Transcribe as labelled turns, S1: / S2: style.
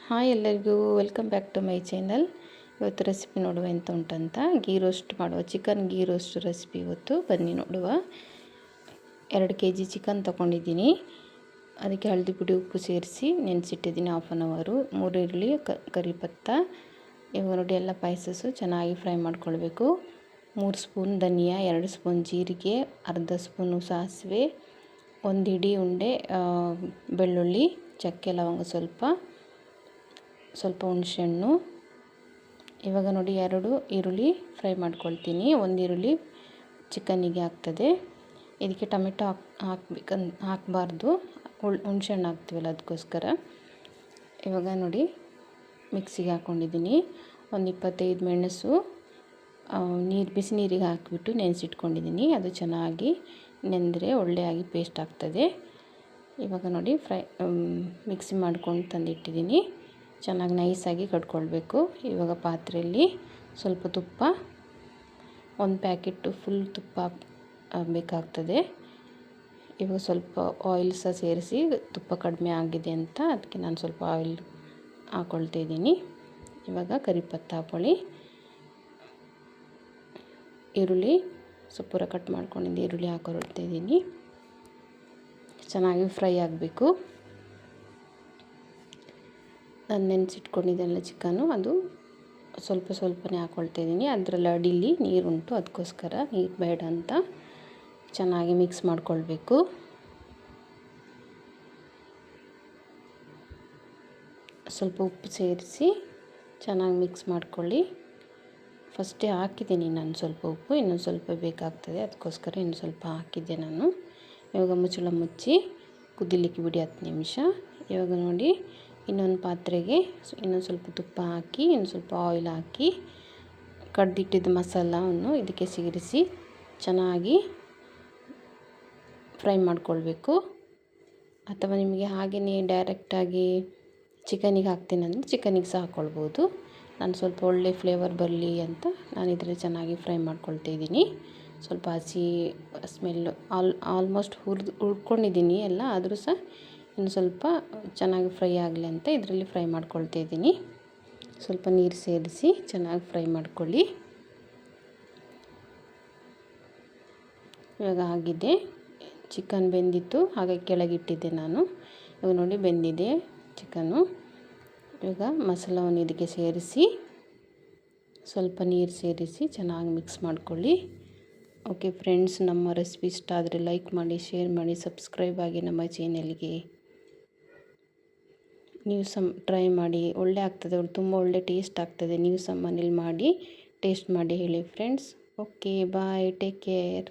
S1: Hi ಎಲ್ಲರಿಗೂ welcome back to my channel. ಇವತ್ತು recipe ನೋಡುವ ಎಂತ ಉಂಟಂತ ಗೀ ರೋಸ್ಟ್ ಮಾಡುವ ಚಿಕನ್ ಗೀ ರೋಸ್ಟ್ ರೆಸಿಪಿ ಇವತ್ತು ಬನ್ನಿ ನೋಡುವ. 2 kg ಚಿಕನ್ ತೊಗೊಂಡಿದ್ದೀನಿ. ಅದಕ್ಕೆ ಹಳದಿ ಪುಡಿ ಉಪ್ಪು ಸೇರಿಸಿ ನೆನೆಸಿಟ್ಟಿದ್ದೀನಿ ಹಾಫ್ ಆನ್ ಅವರು. 3 ಈರುಳ್ಳಿ ಕರಿಪತ್ತ. ಇವಾಗ ನೋಡಿ ಎಲ್ಲ ಸ್ಪೈಸಸ್ಸು ಚೆನ್ನಾಗಿ ಫ್ರೈ ಮಾಡ್ಕೊಳ್ಬೇಕು. 3 ಸ್ಪೂನ್ ಧನಿಯಾ, 2 ಸ್ಪೂನ್ ಜೀರಿಗೆ, ಅರ್ಧ ಸ್ಪೂನು ಸಾಸಿವೆ, 1 ಇಡೀ ಉಂಡೆ ಬೆಳ್ಳುಳ್ಳಿ, ಚಕ್ಕೆ ಲವಂಗ ಸ್ವಲ್ಪ ಹುಣಸೆಹಣ್ಣು. ಇವಾಗ ನೋಡಿ 2 ಈರುಳ್ಳಿ ಫ್ರೈ ಮಾಡ್ಕೊಳ್ತೀನಿ. 1 ಈರುಳ್ಳಿ ಚಿಕನ್ನಿಗೆ ಆಗ್ತದೆ. ಇದಕ್ಕೆ ಟೊಮೆಟೊ ಹಾಕಬಾರ್ದು, ಹುಣಸೆಹಣ್ಣು ಹಾಕ್ತೀವಲ್ಲ ಅದಕ್ಕೋಸ್ಕರ. ಇವಾಗ ನೋಡಿ ಮಿಕ್ಸಿಗೆ ಹಾಕ್ಕೊಂಡಿದ್ದೀನಿ. ಒಂದು 25 ಮೆಣಸು ಬಿಸಿ ನೀರಿಗೆ ಹಾಕಿಬಿಟ್ಟು ನೆನೆಸಿಟ್ಕೊಂಡಿದ್ದೀನಿ. ಅದು ಚೆನ್ನಾಗಿ ನೆಂದರೆ ಒಳ್ಳೆಯಾಗಿ ಪೇಸ್ಟ್ ಆಗ್ತದೆ. ಇವಾಗ ನೋಡಿ ಮಿಕ್ಸಿ ಮಾಡ್ಕೊಂಡು ತಂದಿಟ್ಟಿದ್ದೀನಿ. ಚೆನ್ನಾಗಿ ನೈಸಾಗಿ ಕಟ್ಕೊಳ್ಬೇಕು. ಇವಾಗ ಪಾತ್ರೆಯಲ್ಲಿ ಸ್ವಲ್ಪ ತುಪ್ಪ, 1 ಪ್ಯಾಕೆಟ್ ಫುಲ್ ತುಪ್ಪ ಬೇಕಾಗ್ತದೆ. ಇವಾಗ ಸ್ವಲ್ಪ ಆಯಿಲ್ ಸಹ ಸೇರಿಸಿ, ತುಪ್ಪ ಕಡಿಮೆ ಆಗಿದೆ ಅಂತ ಅದಕ್ಕೆ ನಾನು ಸ್ವಲ್ಪ ಆಯಿಲ್ ಹಾಕ್ಕೊಳ್ತಾ ಇದ್ದೀನಿ. ಇವಾಗ ಕರಿಪತ್ತ ಹಾಕ್ಕೊಳ್ಳಿ. ಈರುಳ್ಳಿ ಪೂರ ಕಟ್ ಮಾಡ್ಕೊಂಡಿದ್ದು ಈರುಳ್ಳಿ ಹಾಕೊಳ್ತಾ ಇದ್ದೀನಿ. ಚೆನ್ನಾಗಿ ಫ್ರೈ ಆಗಬೇಕು. ನಾನು ನೆನೆಸಿಟ್ಕೊಂಡಿದ್ದೆಲ್ಲ ಚಿಕನ್ನು ಅದು ಸ್ವಲ್ಪನೇ ಹಾಕ್ಕೊಳ್ತಾ ಇದ್ದೀನಿ. ಅದರಲ್ಲಿ ಅಡಿಲಿ ನೀರುಂಟು, ಅದಕ್ಕೋಸ್ಕರ ನೀರು ಬೇಡ ಅಂತ ಚೆನ್ನಾಗಿ ಮಿಕ್ಸ್ ಮಾಡ್ಕೊಳ್ಬೇಕು. ಸ್ವಲ್ಪ ಉಪ್ಪು ಸೇರಿಸಿ ಚೆನ್ನಾಗಿ ಮಿಕ್ಸ್ ಮಾಡ್ಕೊಳ್ಳಿ. ಫಸ್ಟೇ ಹಾಕಿದ್ದೀನಿ ನಾನು ಸ್ವಲ್ಪ ಉಪ್ಪು, ಇನ್ನೊಂದು ಸ್ವಲ್ಪ ಬೇಕಾಗ್ತದೆ, ಅದಕ್ಕೋಸ್ಕರ ಇನ್ನು ಸ್ವಲ್ಪ ಹಾಕಿದ್ದೆ ನಾನು. ಇವಾಗ ಮುಚ್ಚಳ ಮುಚ್ಚಿ ಕುದಿಲಿಕ್ಕೆ ಬಿಡಿ 10 ನಿಮಿಷ. ಇವಾಗ ನೋಡಿ ಇನ್ನೊಂದು ಪಾತ್ರೆಗೆ ಇನ್ನೊಂದು ಸ್ವಲ್ಪ ತುಪ್ಪ ಹಾಕಿ, ಇನ್ನು ಸ್ವಲ್ಪ ಆಯಿಲ್ ಹಾಕಿ, ಕಡ್ದಿಟ್ಟಿದ್ದ ಮಸಾಲವನ್ನು ಇದಕ್ಕೆ ಸೇರಿಸಿ ಚೆನ್ನಾಗಿ ಫ್ರೈ ಮಾಡ್ಕೊಳ್ಬೇಕು. ಅಥವಾ ನಿಮಗೆ ಹಾಗೆಯೇ ಡೈರೆಕ್ಟಾಗಿ ಚಿಕನಿಗೆ ಹಾಕ್ತೀನಂದರೆ ಚಿಕನಿಗೆ ಸಹ ಹಾಕ್ಕೊಳ್ಬೋದು. ನಾನು ಸ್ವಲ್ಪ ಒಳ್ಳೆ ಫ್ಲೇವರ್ ಬರಲಿ ಅಂತ ನಾನು ಇದರಲ್ಲಿ ಚೆನ್ನಾಗಿ ಫ್ರೈ ಮಾಡ್ಕೊಳ್ತಾ ಇದ್ದೀನಿ. ಸ್ವಲ್ಪ ಹಸಿ ಸ್ಮೆಲ್ಲು ಆಲ್ಮೋಸ್ಟ್ ಹುರ್ಕೊಂಡಿದ್ದೀನಿ ಎಲ್ಲ, ಆದರೂ ಸಹ ಇನ್ನು ಸ್ವಲ್ಪ ಚೆನ್ನಾಗಿ ಫ್ರೈ ಆಗಲಿ ಅಂತ ಇದರಲ್ಲಿ ಫ್ರೈ ಮಾಡ್ಕೊಳ್ತಾ ಇದ್ದೀನಿ. ಸ್ವಲ್ಪ ನೀರು ಸೇರಿಸಿ ಚೆನ್ನಾಗಿ ಫ್ರೈ ಮಾಡ್ಕೊಳ್ಳಿ. ಇವಾಗ ಆಗಿದೆ. ಚಿಕನ್ ಬೆಂದಿತ್ತು, ಹಾಗೆ ಕೆಳಗಿಟ್ಟಿದ್ದೆ ನಾನು. ಇವಾಗ ನೋಡಿ ಬೆಂದಿದೆ ಚಿಕನ್ನು. ಇವಾಗ ಮಸಾಲವನ್ನು ಇದಕ್ಕೆ ಸೇರಿಸಿ ಸ್ವಲ್ಪ ನೀರು ಸೇರಿಸಿ ಚೆನ್ನಾಗಿ ಮಿಕ್ಸ್ ಮಾಡ್ಕೊಳ್ಳಿ. ಓಕೆ ಫ್ರೆಂಡ್ಸ್, ನಮ್ಮ ರೆಸಿಪಿ ಇಷ್ಟ ಆದರೆ ಲೈಕ್ ಮಾಡಿ, ಶೇರ್ ಮಾಡಿ, ಸಬ್ಸ್ಕ್ರೈಬ್ ಆಗಿ ನಮ್ಮ ಚಾನಲ್ಗೆ. ನೀವು ಟ್ರೈ ಮಾಡಿ, ಒಳ್ಳೆ ಆಗ್ತದೆ, ತುಂಬ ಒಳ್ಳೆ ಟೇಸ್ಟ್ ಆಗ್ತದೆ. ನೀವು ಸಹ ಮನೇಲಿ ಮಾಡಿ ಟೇಸ್ಟ್ ಮಾಡಿ ಹೇಳಿ friends. Okay bye, take care.